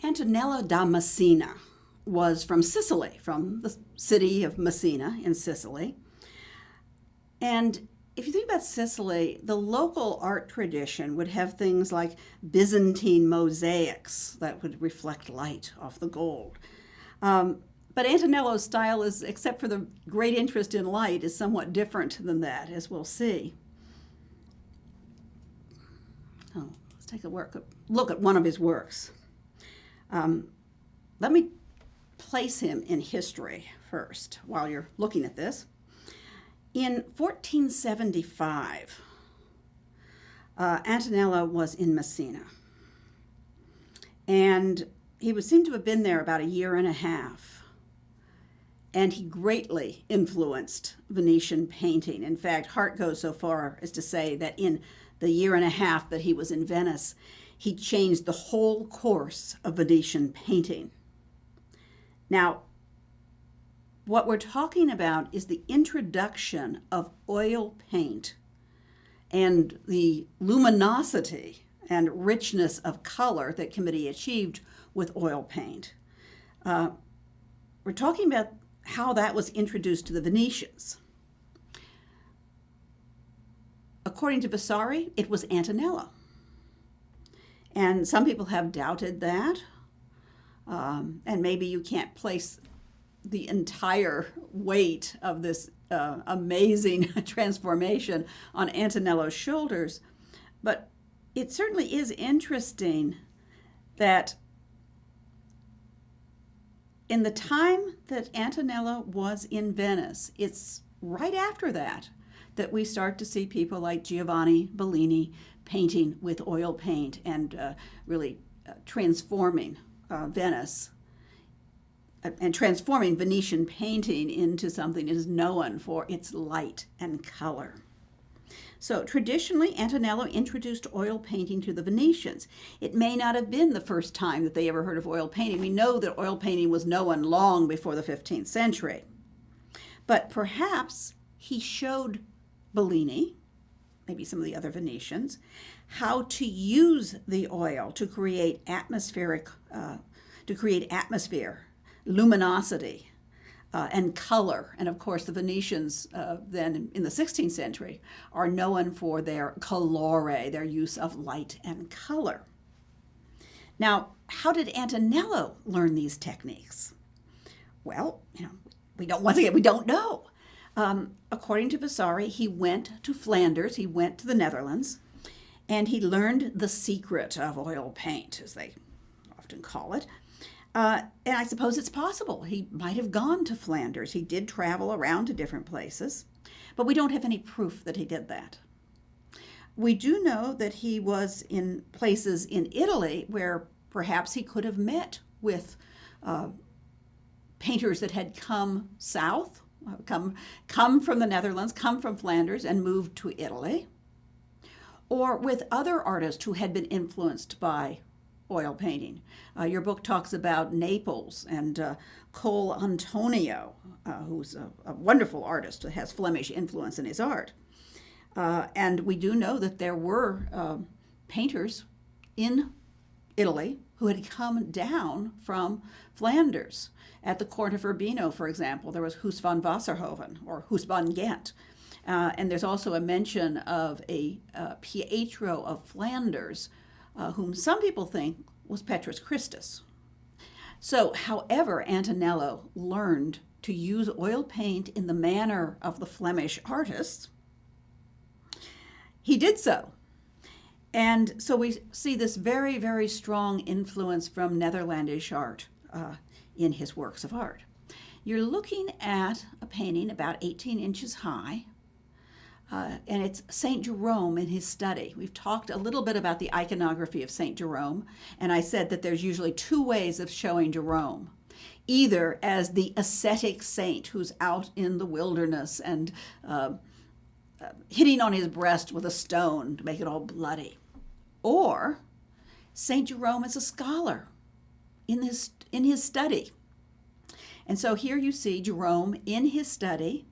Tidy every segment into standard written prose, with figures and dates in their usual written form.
Antonello da Messina was from Sicily, from the city of Messina in Sicily. And if you think about Sicily, the local art tradition would have things like Byzantine mosaics that would reflect light off the gold. But Antonello's style is, except for the great interest in light, is somewhat different than that, as we'll see. So let's take a look at one of his works. Let me place him in history first while you're looking at this. In 1475, Antonello was in Messina, and he would seem to have been there about a year and a half, and he greatly influenced Venetian painting. In fact, Hart goes so far as to say that in the year and a half that he was in Venice, he changed the whole course of Venetian painting. Now, what we're talking about is the introduction of oil paint and the luminosity and richness of color that can be achieved with oil paint. We're talking about how that was introduced to the Venetians. According to Vasari, it was Antonello. And some people have doubted that. And maybe you can't place the entire weight of this amazing transformation on Antonello's shoulders. But it certainly is interesting that in the time that Antonello was in Venice, it's right after that that we start to see people like Giovanni Bellini painting with oil paint and really transforming Venice and transforming Venetian painting into something that is known for its light and color. So traditionally, Antonello introduced oil painting to the Venetians. It may not have been the first time that they ever heard of oil painting. We know that oil painting was known long before the 15th century. But perhaps he showed Bellini, maybe some of the other Venetians, how to use the oil to create atmosphere, luminosity, and color. And of course, the Venetians then in the 16th century are known for their colore, their use of light and color. Now, how did Antonello learn these techniques? Well, we don't know. According to Vasari, he went to Flanders, he went to the Netherlands, and he learned the secret of oil paint, as they often call it. And I suppose it's possible he might have gone to Flanders. He did travel around to different places, but we don't have any proof that he did that. We do know that he was in places in Italy where perhaps he could have met with painters that had come south, come from the Netherlands, come from Flanders, and moved to Italy, or with other artists who had been influenced by oil painting. Your book talks about Naples and Cole Antonio, who's a wonderful artist that has Flemish influence in his art. And we do know that there were painters in Italy who had come down from Flanders. At the court of Urbino, for example, there was Huys van Wasserhoven, or Huys van Ghent. And there's also a mention of a Pietro of Flanders, whom some people think was Petrus Christus. So, however Antonello learned to use oil paint in the manner of the Flemish artists, he did so. And so we see this very, very strong influence from Netherlandish art in his works of art. You're looking at a painting about 18 inches high, and it's St. Jerome in his study. We've talked a little bit about the iconography of St. Jerome, and I said that there's usually two ways of showing Jerome. Either as the ascetic saint who's out in the wilderness and hitting on his breast with a stone to make it all bloody, or St. Jerome as a scholar in his study. And so here you see Jerome in his study,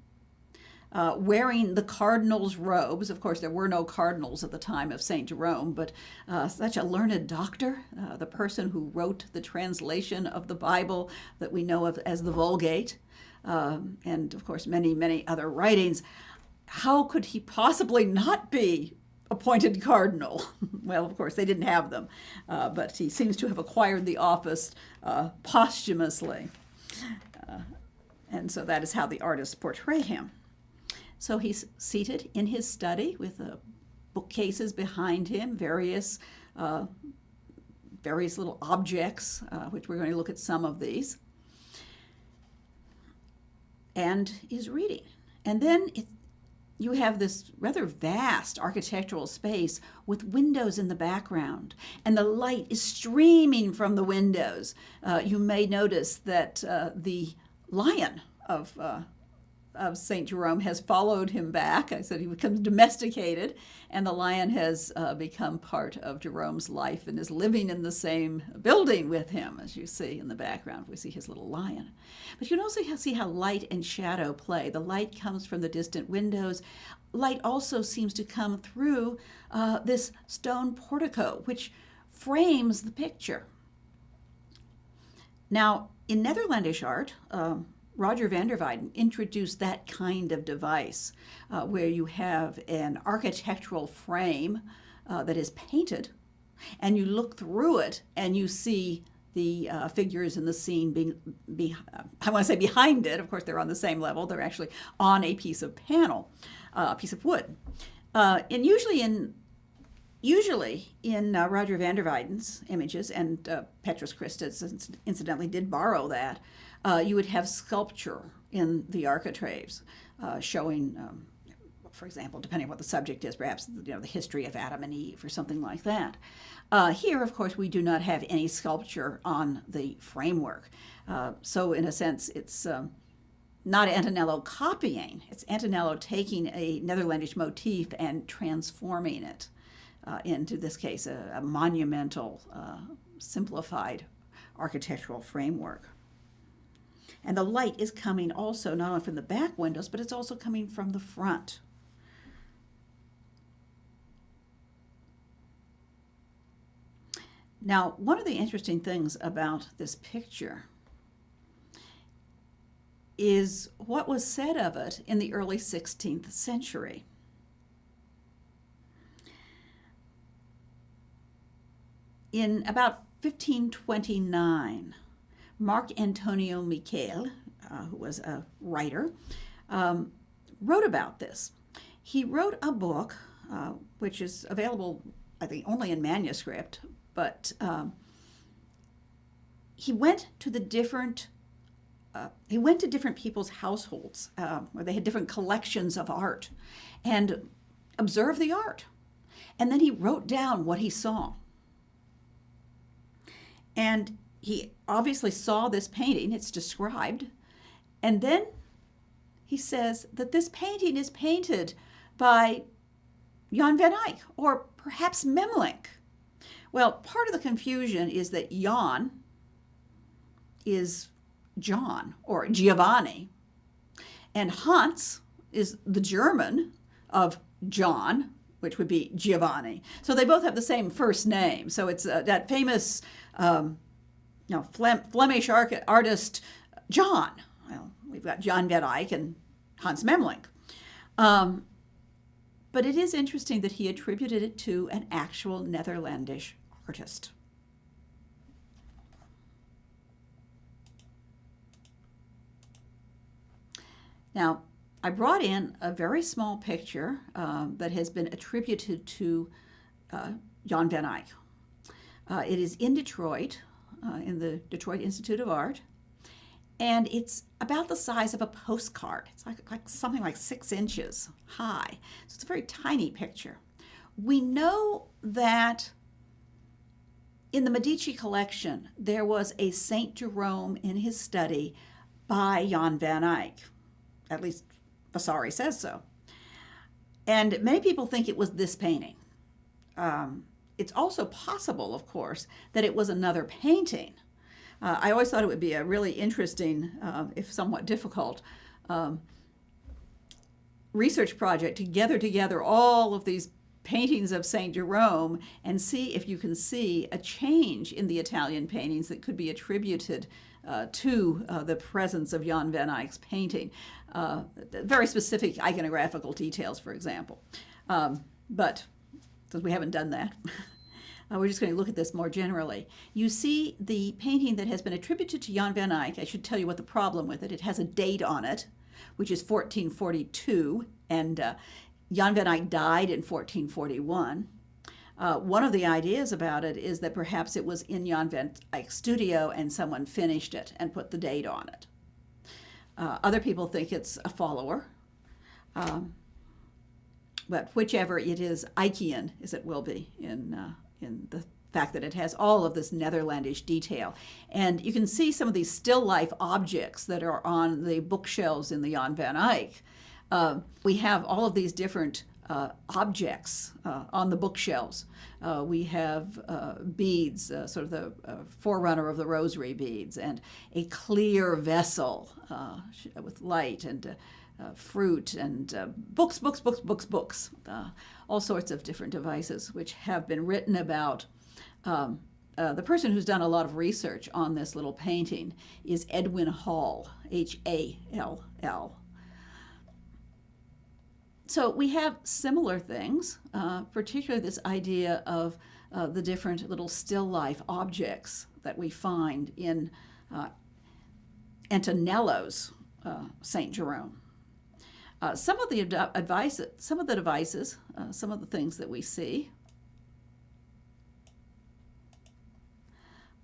wearing the cardinal's robes. Of course, there were no cardinals at the time of St. Jerome, but such a learned doctor, the person who wrote the translation of the Bible that we know of as the Vulgate, and of course, many, many other writings. How could he possibly not be appointed cardinal? Well, of course, they didn't have them, but he seems to have acquired the office posthumously. And so that is how the artists portray him. So he's seated in his study with bookcases behind him, various little objects, which we're going to look at some of these, and is reading. And then you have this rather vast architectural space with windows in the background, and the light is streaming from the windows. You may notice that the lion of St. Jerome has followed him back. I said he becomes domesticated, and the lion has become part of Jerome's life and is living in the same building with him, as you see in the background. We see his little lion. But you can also see how light and shadow play. The light comes from the distant windows. Light also seems to come through this stone portico, which frames the picture. Now, in Netherlandish art, Roger van der Weyden introduced that kind of device where you have an architectural frame that is painted, and you look through it and you see the figures in the scene I want to say behind it. Of course, they're on the same level. They're actually on a piece of panel, a piece of wood. And usually in Roger van der Weyden's images, and Petrus Christus incidentally did borrow that, you would have sculpture in the architraves showing, for example, depending on what the subject is, perhaps the history of Adam and Eve or something like that. Here, of course, we do not have any sculpture on the framework. So in a sense, it's not Antonello copying. It's Antonello taking a Netherlandish motif and transforming it into, this case, a monumental, simplified architectural framework. And the light is coming also not only from the back windows, but it's also coming from the front. Now, one of the interesting things about this picture is what was said of it in the early 16th century. In about 1529, Marc Antonio Michel, who was a writer, wrote about this. He wrote a book, which is available, I think, only in manuscript, but he went to different people's households where they had different collections of art and observed the art. And then he wrote down what he saw. And he obviously saw this painting, it's described, and then he says that this painting is painted by Jan van Eyck, or perhaps Memling. Well, part of the confusion is that Jan is John, or Giovanni, and Hans is the German of John, which would be Giovanni. So they both have the same first name. So it's that famous Flemish artist John. Well, we've got Jan van Eyck and Hans Memling. But it is interesting that he attributed it to an actual Netherlandish artist. Now, I brought in a very small picture that has been attributed to Jan van Eyck. It is in Detroit, in the Detroit Institute of Art, and it's about the size of a postcard. It's like something like 6 inches high. So it's a very tiny picture. We know that in the Medici collection, there was a St. Jerome in his study by Jan van Eyck. At least Vasari says so. And many people think it was this painting. It's also possible, of course, that it was another painting. I always thought it would be a really interesting, if somewhat difficult, research project to gather together all of these paintings of St. Jerome and see if you can see a change in the Italian paintings that could be attributed to the presence of Jan van Eyck's painting. Very specific iconographical details, for example. But since we haven't done that, we're just going to look at this more generally. You see the painting that has been attributed to Jan van Eyck. I should tell you what the problem with it. It has a date on it, which is 1442, and Jan van Eyck died in 1441. One of the ideas about it is that perhaps it was in Jan van Eyck's studio and someone finished it and put the date on it. Other people think it's a follower. But whichever it is, Eyckian, as it will be in the fact that it has all of this Netherlandish detail. And you can see some of these still life objects that are on the bookshelves in the Jan van Eyck. We have all of these different objects on the bookshelves. We have beads, sort of the forerunner of the rosary beads, and a clear vessel with light, and fruit, and books, all sorts of different devices which have been written about. The person who's done a lot of research on this little painting is Edwin Hall, Hall. So we have similar things, particularly this idea of the different little still life objects that we find in Antonello's St. Jerome. Some of the devices, some of the things that we see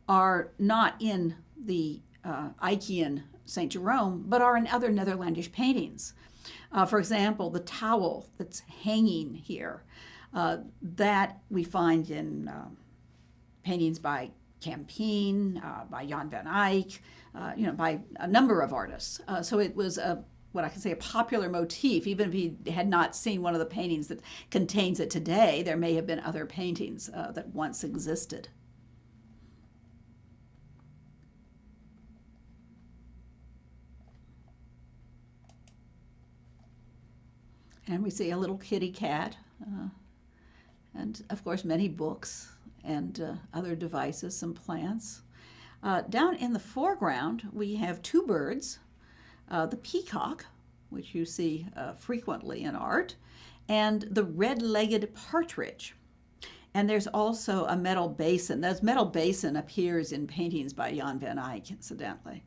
are not in the Eyckian St. Jerome, but are in other Netherlandish paintings. For example, the towel that's hanging here, that we find in paintings by Campine, by Jan van Eyck, by a number of artists. So it was what I can say a popular motif. Even if he had not seen one of the paintings that contains it today, there may have been other paintings that once existed. And we see a little kitty cat, and of course many books and other devices, some plants. Down in the foreground, we have two birds, the peacock, which you see frequently in art, and the red-legged partridge. And there's also a metal basin. That metal basin appears in paintings by Jan van Eyck, incidentally.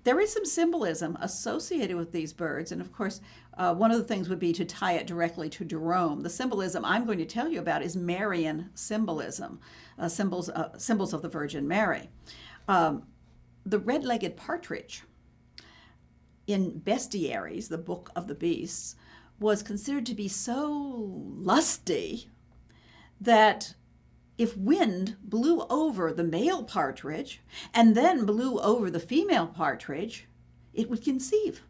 There is some symbolism associated with these birds, and of course, one of the things would be to tie it directly to Jerome. The symbolism I'm going to tell you about is Marian symbolism, symbols of the Virgin Mary. The red-legged partridge in Bestiaries, the Book of the Beasts, was considered to be so lusty that if wind blew over the male partridge and then blew over the female partridge, it would conceive.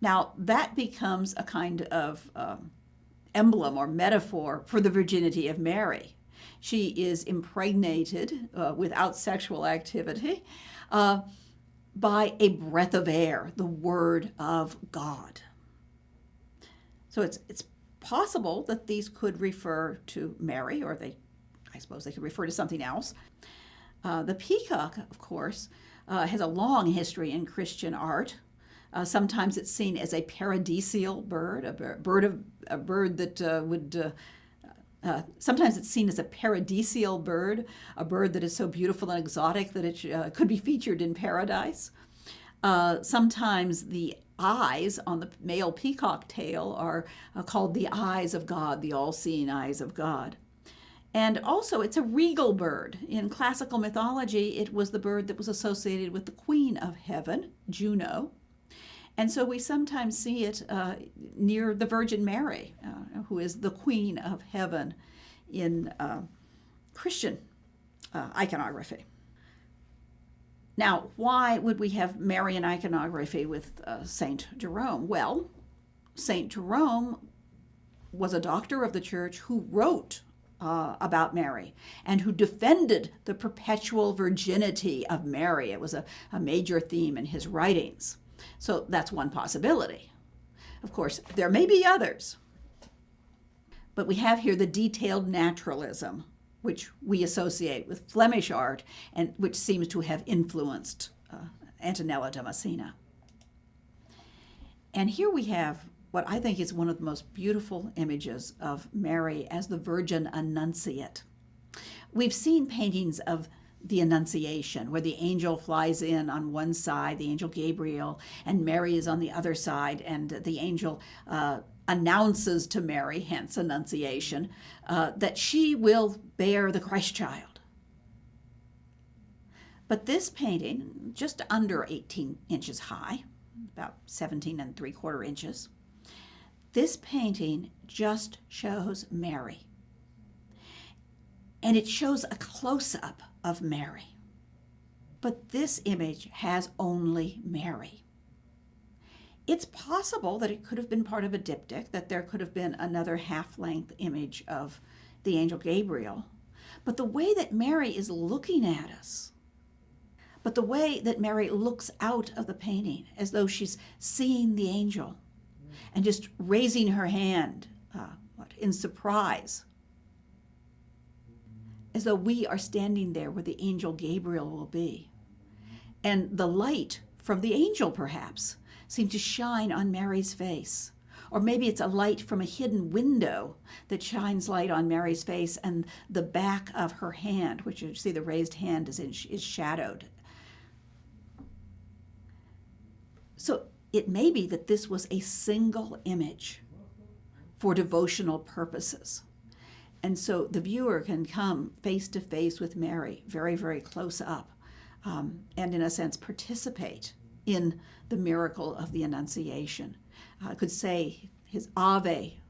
Now, that becomes a kind of emblem or metaphor for the virginity of Mary. She is impregnated without sexual activity by a breath of air, the Word of God. So it's possible that these could refer to Mary, or I suppose they could refer to something else. The peacock, of course, has a long history in Christian art. Sometimes it's seen as a paradisial bird, a bird that would. Sometimes it's seen as a paradisial bird, a bird that is so beautiful and exotic that it could be featured in paradise. Sometimes the eyes on the male peacock tail are called the eyes of God, the all-seeing eyes of God. And also, it's a regal bird. In classical mythology, it was the bird that was associated with the Queen of Heaven, Juno. And so we sometimes see it near the Virgin Mary, who is the Queen of Heaven in Christian iconography. Now, why would we have Marian iconography with St. Jerome? Well, St. Jerome was a doctor of the church who wrote about Mary, and who defended the perpetual virginity of Mary. It was a major theme in his writings. So that's one possibility. Of course, there may be others. But we have here the detailed naturalism, which we associate with Flemish art and which seems to have influenced Antonello da Messina. And here we have what I think is one of the most beautiful images of Mary as the Virgin Annunciate. We've seen paintings of the Annunciation, where the angel flies in on one side, the angel Gabriel, and Mary is on the other side, and the angel announces to Mary, hence Annunciation, that she will bear the Christ child. But this painting, just under 18 inches high, about 17 3/4 inches, this painting just shows Mary. And it shows a close-up of Mary. But this image has only Mary. It's possible that it could have been part of a diptych, that there could have been another half-length image of the angel Gabriel. But the way that Mary is looking at us, but the way that Mary looks out of the painting as though she's seeing the angel and just raising her hand in surprise, as though we are standing there where the angel Gabriel will be. And the light from the angel, perhaps, seemed to shine on Mary's face. Or maybe it's a light from a hidden window that shines light on Mary's face, and the back of her hand, which you see the raised hand is shadowed. So it may be that this was a single image for devotional purposes. And so the viewer can come face to face with Mary, very, very close up, and in a sense participate in the miracle of the Annunciation. I could say his Ave,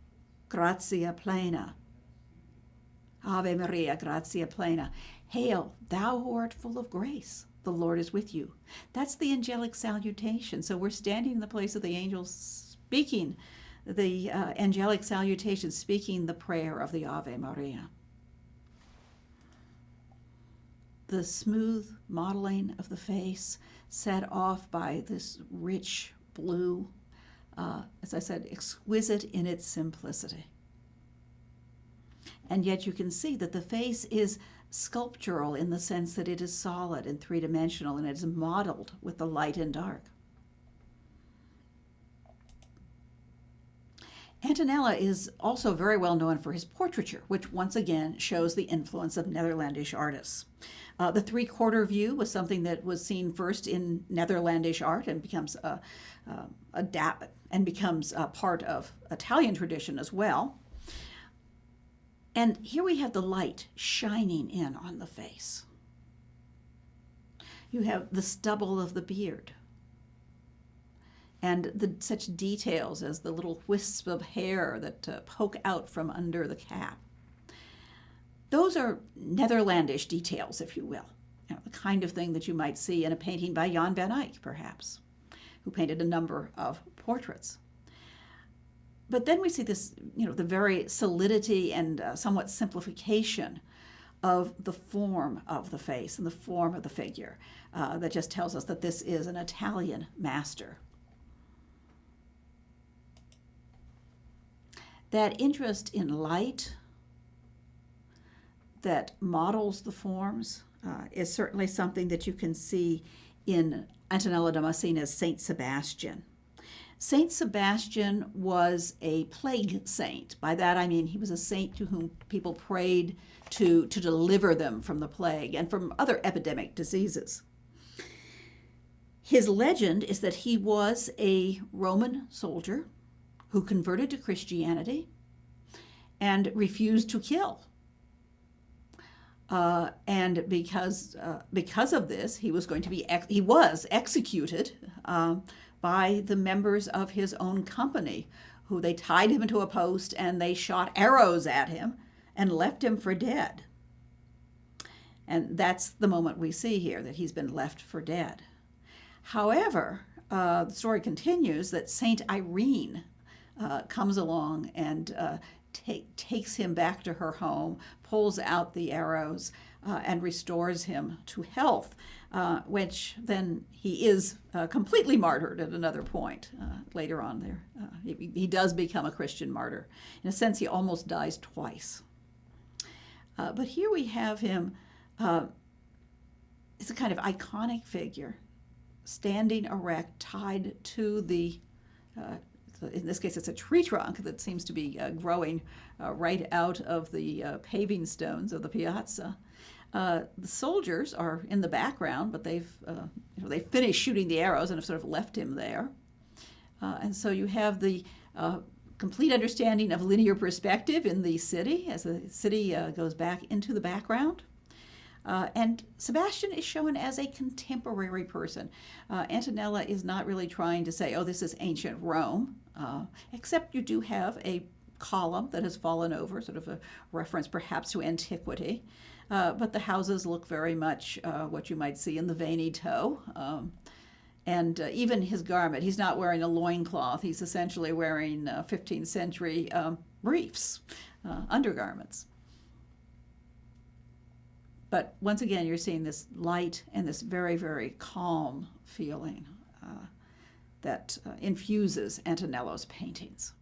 gratia plena. Ave Maria, gratia plena. Hail, thou who art full of grace. The Lord is with you. That's the angelic salutation. So we're standing in the place of the angels speaking the angelic salutation, speaking the prayer of the Ave Maria. The smooth modeling of the face set off by this rich blue, as I said, exquisite in its simplicity. And yet you can see that the face is sculptural in the sense that it is solid and three-dimensional, and it is modeled with the light and dark. Antonello is also very well known for his portraiture, which once again shows the influence of Netherlandish artists. The three-quarter view was something that was seen first in Netherlandish art and becomes part of Italian tradition as well. And here we have the light shining in on the face. You have the stubble of the beard, and such details as the little wisps of hair that poke out from under the cap. Those are Netherlandish details, if you will, the kind of thing that you might see in a painting by Jan van Eyck, perhaps, who painted a number of portraits. But then we see this, the very solidity and somewhat simplification of the form of the face and the form of the figure that just tells us that this is an Italian master. That interest in light that models the forms is certainly something that you can see in Antonello da Messina's Saint Sebastian. Saint Sebastian was a plague saint. By that I mean he was a saint to whom people prayed to deliver them from the plague and from other epidemic diseases. His legend is that he was a Roman soldier who converted to Christianity and refused to kill. And because of this, he was executed by the members of his own company, who they tied him to a post and they shot arrows at him and left him for dead. And that's the moment we see here, that he's been left for dead. However, the story continues that Saint Irene comes along and takes him back to her home, pulls out the arrows, and restores him to health, which then he is completely martyred at another point later on there. He does become a Christian martyr. In a sense, he almost dies twice. But here we have him, it's a kind of iconic figure, standing erect, tied to the in this case, it's a tree trunk that seems to be growing right out of the paving stones of the piazza. The soldiers are in the background, but they've finished shooting the arrows and have sort of left him there. And so you have the complete understanding of linear perspective in the city as the city goes back into the background. And Sebastian is shown as a contemporary person. Antonella is not really trying to say, oh, this is ancient Rome, except you do have a column that has fallen over, sort of a reference perhaps to antiquity. But the houses look very much what you might see in the Veneto. And even his garment, he's not wearing a loincloth. He's essentially wearing 15th century briefs, undergarments. But once again, you're seeing this light and this very, very calm feeling that infuses Antonello's paintings.